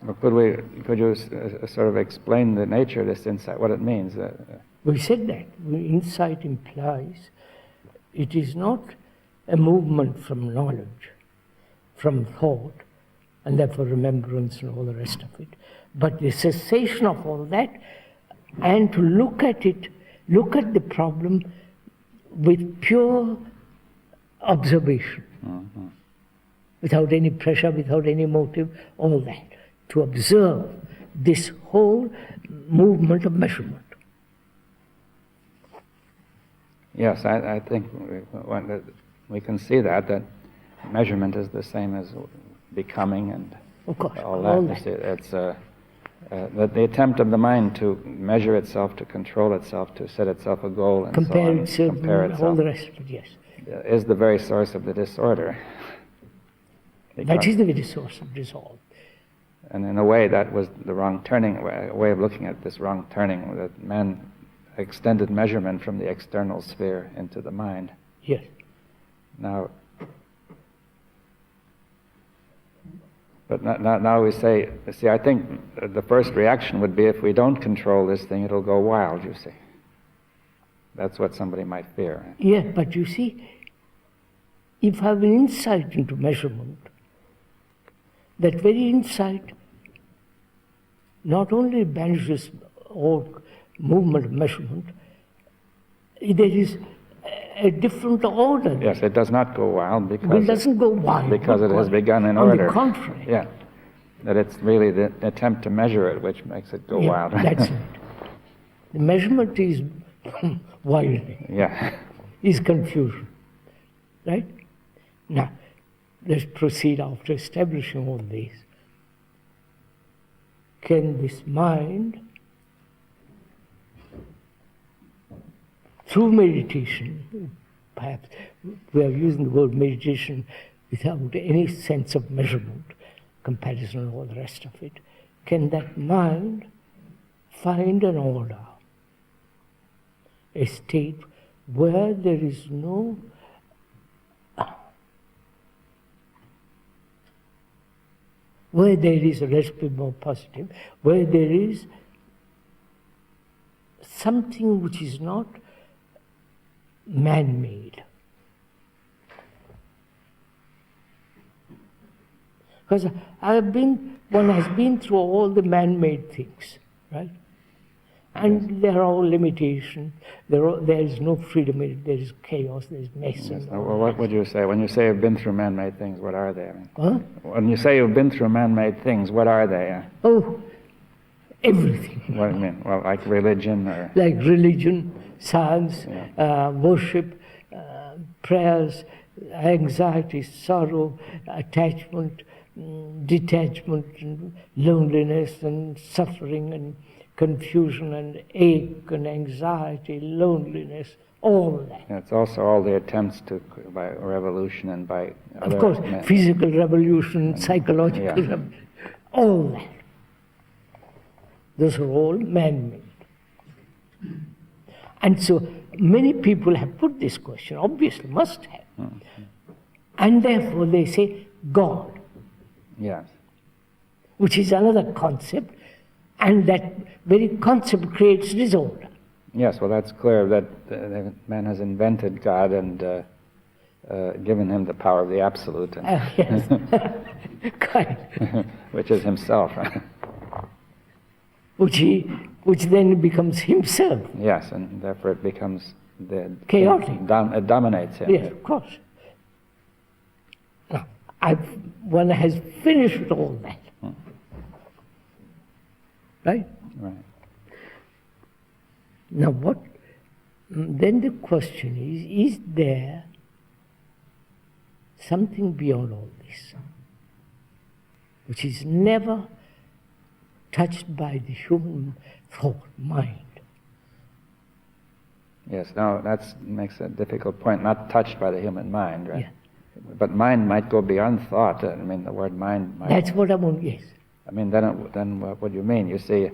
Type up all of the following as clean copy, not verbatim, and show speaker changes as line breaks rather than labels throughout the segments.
Well, could you sort of explain the nature of this insight, what it means?
We said that insight implies it is not a movement from knowledge, from thought, and therefore remembrance and all the rest of it, but the cessation of all that, and to look at it, look at the problem with pure observation, without any pressure, without any motive, all that. To observe this whole movement of measurement.
Yes, I think we can see that measurement is the same as becoming and
of course,
all that. It's the attempt of the mind to measure itself, to control itself, to set itself a goal, and
compare
itself,
all the rest of it, yes.
Is the very source of the disorder.
That is the very source of disorder.
And in a way, that was the wrong turning, a way of looking at this wrong turning, that man extended measurement from the external sphere into the mind.
Yes.
Now, but now we say, see, I think the first reaction would be if we don't control this thing, it'll go wild, you see. That's what somebody might fear.
Yeah, but you see, if I have an insight into measurement, that very insight not only banishes all movement of measurement, there is a different order.
Yes, it does not go wild because
it doesn't go wild
because it has begun in order.
On the contrary.
Yeah, that it's really the attempt to measure it which makes it go wild.
That's it. The measurement is wilding.
Yeah.
Is confusion. Right? Now, let's proceed after establishing all this. Can this mind, through meditation, perhaps we are using the word meditation without any sense of measurement, comparison and all the rest of it, can that mind find an order, a state where there is no where there is, let's be more positive, where there is something which is not man-made. Because one has been through all the man-made things, right? And there are all limitations. There is no freedom. There is chaos. There is mess.
Yes. Well, what would you say when you say you've been through man-made things? What are they? I mean,
huh?
When you say you've been through man-made things, what are they?
Oh, everything.
What do you mean? Well, like religion, or
like religion, science, worship, prayers, anxiety, sorrow, attachment, detachment, and loneliness, and suffering, and confusion and ache and anxiety, loneliness, all that.
It's also all the attempts by revolution and by other...
Of course, physical revolution, psychological revolution, all that. Those are all man-made. And so many people have put this question, obviously must have. Mm-hmm. And therefore they say, God.
Yes.
Which is another concept. And that very concept creates disorder.
Yes, well, that's clear that man has invented God and given him the power of the absolute. And
Yes, quite.
Which is himself.
Which then becomes himself.
Yes, and therefore it becomes
chaotic.
It dominates him.
Yes, of course. Now, one has finished all that. Right?
Right.
Now then the question is there something beyond all this, which is never touched by the human thought, mind?
Yes, no, that makes a difficult point, not touched by the human mind, right?
Yeah.
But mind might go beyond thought. I mean, the word mind might...
That's what I want, yes.
I mean, then what do you mean? You see,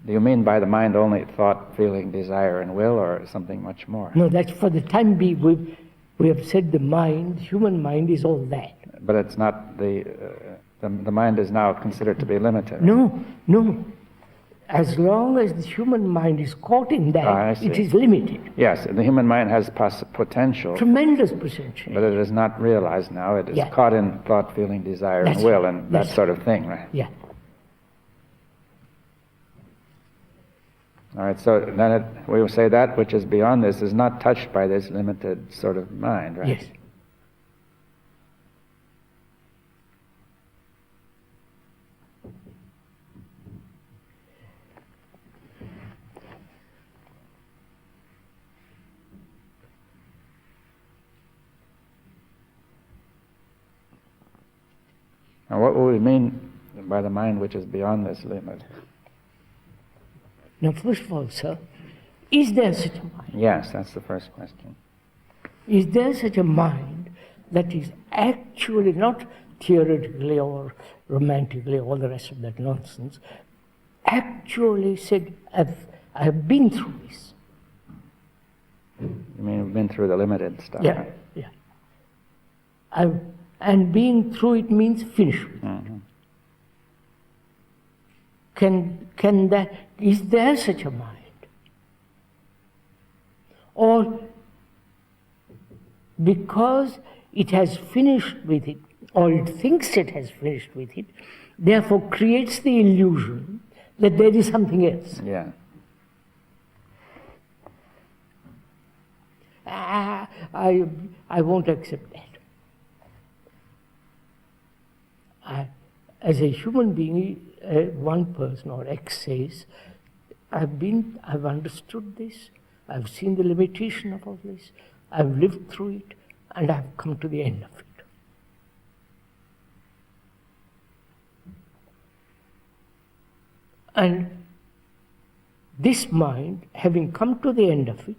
do you mean by the mind only thought, feeling, desire, and will, or something much more?
No, that's for the time being. We have said the mind, human mind, is all that.
But it's not the the mind is now considered to be limited.
No, no. As long as the human mind is caught in that,
I see.
it is limited.
Yes, the human mind has potential,
Tremendous potential.
but it is not realized now. It is
Yeah.
caught in thought, feeling, desire,
That's
and will,
right.
and that
That's
sort of thing, right?
Yeah.
All right, so then we will say that which is beyond this is not touched by this limited sort of mind, right?
Yes.
Now, what will we mean by the mind which is beyond this limit?
Now, first of all, sir, is there such a mind?
Yes, that's the first question.
Is there such a mind that is actually not theoretically or romantically, all the rest of that nonsense, actually said, I've been through this?
You mean we've been through the limited stuff,
Yeah,
right?
yeah. And being through it means finished with it.
Mm-hmm.
Can that, is there such a mind? Or because it has finished with it, or it thinks it has finished with it, therefore creates the illusion that there is something else.
Yeah.
I won't accept that. As a human being, one person or X says, I've understood this, I've seen the limitation of all this, I've lived through it, and I've come to the end of it. And this mind, having come to the end of it,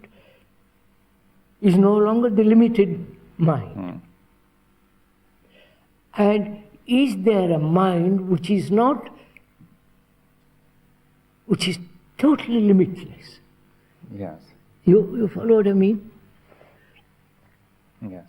is no longer the limited mind. And is there a mind which is not, which is totally limitless?
Yes.
You follow what I mean?
Yes.